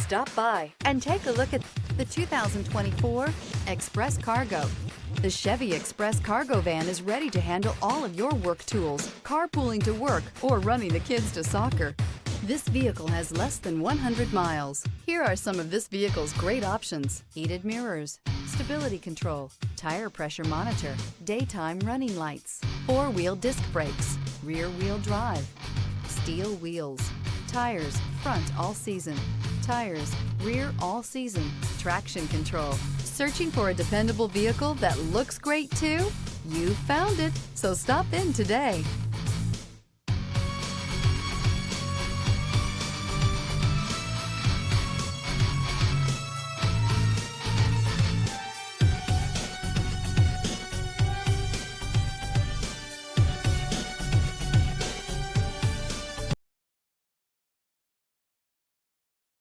Stop by and take a look at the 2024 Express Cargo. The Chevy Express Cargo van is ready to handle all of your work tools, carpooling to work, or running the kids to soccer. This vehicle has less than 100 miles. Here are some of this vehicle's great options: heated mirrors, stability control, tire pressure monitor, daytime running lights, four-wheel disc brakes, rear-wheel drive, steel wheels, tires front all season, tires rear all season, traction control. Searching for a dependable vehicle that looks great too? You found it, so stop in today.